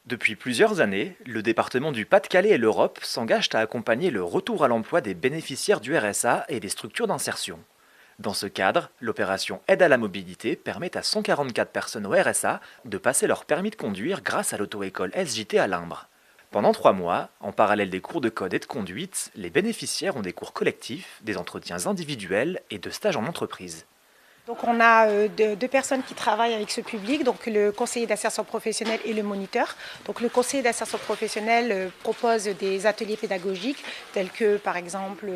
Depuis plusieurs années, le département du Pas-de-Calais et l'Europe s'engagent à accompagner le retour à l'emploi des bénéficiaires du RSA et des structures d'insertion. Dans ce cadre, l'opération Aide à la mobilité permet à 144 personnes au RSA de passer leur permis de conduire grâce à l'auto-école SJT à Limbre. Pendant 3 mois, en parallèle des cours de code et de conduite, les bénéficiaires ont des cours collectifs, des entretiens individuels et de stages en entreprise. Donc on a deux personnes qui travaillent avec ce public, donc le conseiller d'insertion professionnelle et le moniteur. Donc le conseiller d'insertion professionnelle propose des ateliers pédagogiques tels que par exemple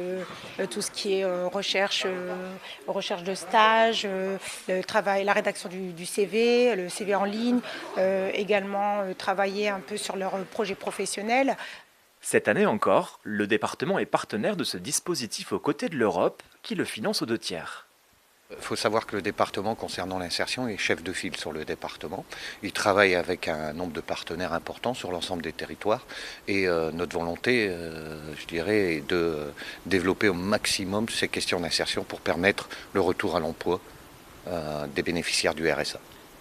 tout ce qui est recherche de stage, le travail, la rédaction du CV, le CV en ligne, également travailler un peu sur leur projet professionnel. Cette année encore, le département est partenaire de ce dispositif aux côtés de l'Europe qui le finance aux 2 tiers. Il faut savoir que le département, concernant l'insertion, est chef de file sur le département. Il travaille avec un nombre de partenaires importants sur l'ensemble des territoires. Et notre volonté, je dirais, est de développer au maximum ces questions d'insertion pour permettre le retour à l'emploi des bénéficiaires du RSA.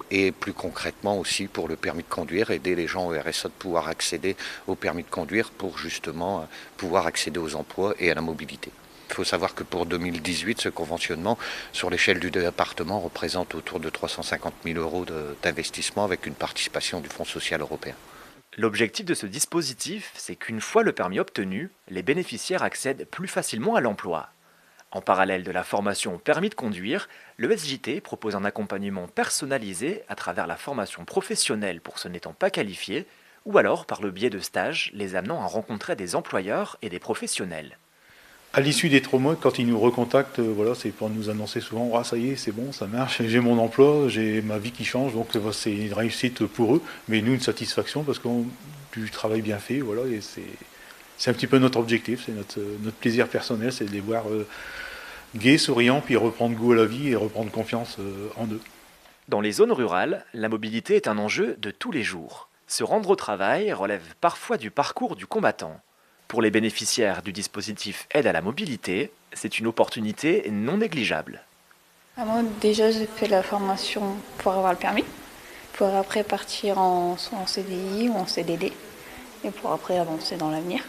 Et plus concrètement aussi pour le permis de conduire, aider les gens au RSA de pouvoir accéder au permis de conduire pour justement pouvoir accéder aux emplois et à la mobilité. Il faut savoir que pour 2018, ce conventionnement, sur l'échelle du département, représente autour de 350 000 euros d'investissement avec une participation du Fonds social européen. L'objectif de ce dispositif, c'est qu'une fois le permis obtenu, les bénéficiaires accèdent plus facilement à l'emploi. En parallèle de la formation au permis de conduire, le SJT propose un accompagnement personnalisé à travers la formation professionnelle pour ceux n'étant pas qualifiés, ou alors par le biais de stages les amenant à rencontrer des employeurs et des professionnels. À l'issue des 3 mois, quand ils nous recontactent, voilà, c'est pour nous annoncer souvent, ah, ça y est, c'est bon, ça marche, j'ai mon emploi, j'ai ma vie qui change, donc c'est une réussite pour eux, mais nous une satisfaction parce qu'on du travail bien fait, voilà, et c'est un petit peu notre objectif, c'est notre plaisir personnel, c'est de les voir gais, souriants, puis reprendre goût à la vie et reprendre confiance en eux. Dans les zones rurales, la mobilité est un enjeu de tous les jours. Se rendre au travail relève parfois du parcours du combattant. Pour les bénéficiaires du dispositif Aide à la mobilité, c'est une opportunité non négligeable. Moi, déjà, j'ai fait la formation pour avoir le permis, pour après partir soit en CDI ou en CDD, et pour après avancer dans l'avenir.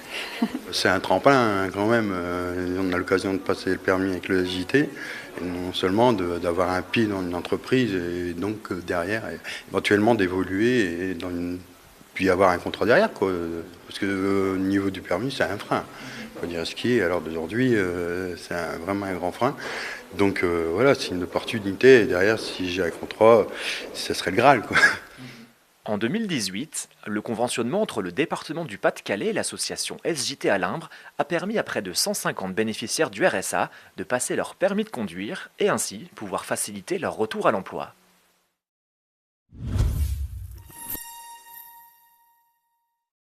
C'est un tremplin hein, quand même. On a l'occasion de passer le permis avec le SJT, et non seulement d'avoir un pied dans une entreprise et donc derrière éventuellement d'évoluer et puis avoir un contrat derrière, quoi. Parce que au niveau du permis, c'est un frein. Il faut dire ce qui est. Alors d'aujourd'hui, c'est vraiment un grand frein. Donc voilà, c'est une opportunité. Et derrière, si j'ai un contrat, ça serait le Graal, quoi. En 2018, le conventionnement entre le département du Pas-de-Calais et l'association SJT à Limbre a permis à près de 150 bénéficiaires du RSA de passer leur permis de conduire et ainsi pouvoir faciliter leur retour à l'emploi.